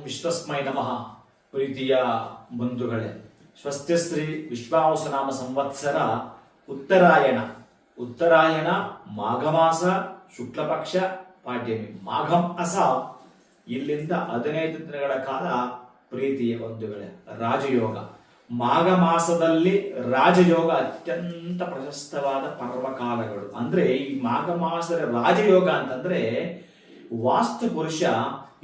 ವಿಶ್ವಸ್ಮೈ ನಮಃ. ಪ್ರೀತಿಯ ಬಂಧುಗಳೇ, ಸ್ವಸ್ತಿಶ್ರೀ ವಿಶ್ವಾವಸುನಾಮ ಸಂವತ್ಸರ ಉತ್ತರಾಯಣ ಮಾಘಮಾಸ ಶುಕ್ಲಪಕ್ಷ ಪಾಡ್ಯಮಿ ಮಾಘಂ ಅಸ. ಇಲ್ಲಿಂದ 15 ದಿನಗಳ ಕಾಲ ಪ್ರೀತಿಯ ಬಂಧುಗಳೇ ರಾಜಯೋಗ. ಮಾಘ ಮಾಸದಲ್ಲಿ ರಾಜಯೋಗ ಅತ್ಯಂತ ಪ್ರಶಸ್ತವಾದ ಪರ್ವಕಾಲಗಳು. ಅಂದ್ರೆ ಈ ಮಾಘ ಮಾಸದ ರಾಜಯೋಗ ಅಂತಂದ್ರೆ ವಾಸ್ತು ಪುರುಷ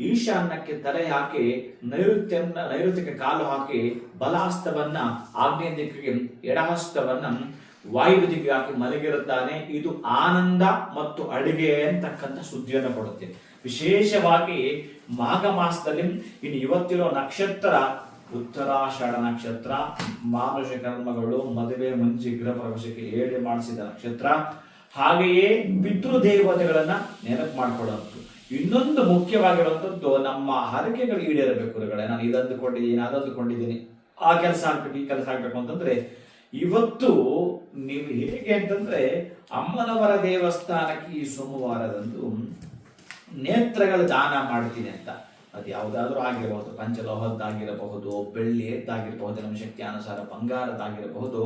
ಈಶಾನ್ಯಕ್ಕೆ ತಲೆ ಹಾಕಿ ನೈಋತ್ಯಕ್ಕೆ ಕಾಲು ಹಾಕಿ ಬಲಹಸ್ತವನ್ನ ಆಗ್ನೇಯ ದಿಕ್ಕಿಗೆ ಎಡಹಸ್ತವನ್ನ ವಾಯು ದಿಕ್ಕಿಗೆ ಹಾಕಿ ಮಲಗಿರುತ್ತಾನೆ. ಇದು ಆನಂದ ಮತ್ತು ಅಡಿಗೆ ಅಂತಕ್ಕಂಥ ಸುದ್ದಿಯನ್ನು ಕೊಡುತ್ತೆ. ವಿಶೇಷವಾಗಿ ಮಾಘ ಮಾಸದಲ್ಲಿ ಇನ್ನು ಇವತ್ತಿರೋ ನಕ್ಷತ್ರ ಉತ್ತರಾಷಾಢ ನಕ್ಷತ್ರ. ಮಾನುಷ ಕರ್ಮಗಳು, ಮದುವೆ, ಮುಂಚಿ ಗೃಹ ಪ್ರವೇಶಕ್ಕೆ ಏಳೆ ಮಾಡಿಸಿದ ನಕ್ಷತ್ರ. ಹಾಗೆಯೇ ಪಿತೃದೇವತೆಗಳನ್ನ ನೆನಪು ಮಾಡಿಕೊಳ್ಳುವಂಥದ್ದು. ಇನ್ನೊಂದು ಮುಖ್ಯವಾಗಿರುವಂಥದ್ದು ನಮ್ಮ ಹರಕೆಗಳು ಈಡೇರಬೇಕು. ನಾನು ಇದಂದುಕೊಂಡಿದ್ದೀನಿ, ಅದಂದುಕೊಂಡಿದ್ದೀನಿ, ಆ ಕೆಲಸ ಆಗ್ಬೇಕು, ಈ ಕೆಲಸ ಆಗ್ಬೇಕು ಅಂತಂದ್ರೆ ಇವತ್ತು ನೀವು ಹೇಗೆ ಅಂತಂದ್ರೆ ಅಮ್ಮನವರ ದೇವಸ್ಥಾನಕ್ಕೆ ಈ ಸೋಮವಾರದಂದು ನೇತ್ರಗಳ ದಾನ ಮಾಡ್ತೀನಿ ಅಂತ. ಅದು ಯಾವುದಾದ್ರೂ ಆಗಿರಬಹುದು, ಪಂಚಲೋಹದ್ದಾಗಿರಬಹುದು, ಬೆಳ್ಳಿಯದ್ದಾಗಿರಬಹುದು, ನಮ್ಮ ಶಕ್ತಿ ಅನುಸಾರ ಬಂಗಾರದ್ದಾಗಿರಬಹುದು.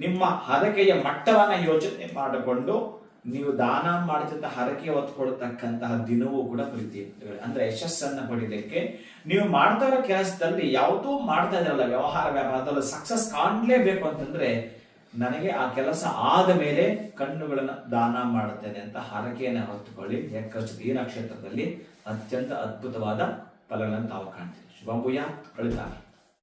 ನಿಮ್ಮ ಹರಕೆಯ ಮಟ್ಟವನ್ನ ಯೋಚನೆ ಮಾಡಿಕೊಂಡು ನೀವು ದಾನ ಮಾಡಿದಂತ ಹರಕೆ ಹೊತ್ಕೊಳ್ತಕ್ಕಂತಹ ದಿನವೂ ಕೂಡ ಪ್ರೀತಿ ಅಂದ್ರೆ ಯಶಸ್ಸನ್ನ ಪಡಿಲಿಕ್ಕೆ ನೀವು ಮಾಡ್ತಾ ಇರೋ ಕೆಲಸದಲ್ಲಿ ಯಾವುದೂ ಮಾಡ್ತಾ ಇದ್ರಲ್ಲ, ವ್ಯಾಪಾರದಲ್ಲಿ ಸಕ್ಸಸ್ ಕಾಣ್ಲೇಬೇಕು ಅಂತಂದ್ರೆ ನನಗೆ ಆ ಕೆಲಸ ಆದ ಮೇಲೆ ಕಣ್ಣುಗಳನ್ನ ದಾನ ಮಾಡುತ್ತೇನೆ ಅಂತ ಹರಕೆಯನ್ನು ಹೊತ್ತುಕೊಳ್ಳಿ. ಈ ನಕ್ಷತ್ರದಲ್ಲಿ ಅತ್ಯಂತ ಅದ್ಭುತವಾದ ಫಲಗಳನ್ನು ತಾವು ಕಾಣ್ತೀವಿ. ಶುಭಂಭೂಯ. ಕಳಿತಾರೆ.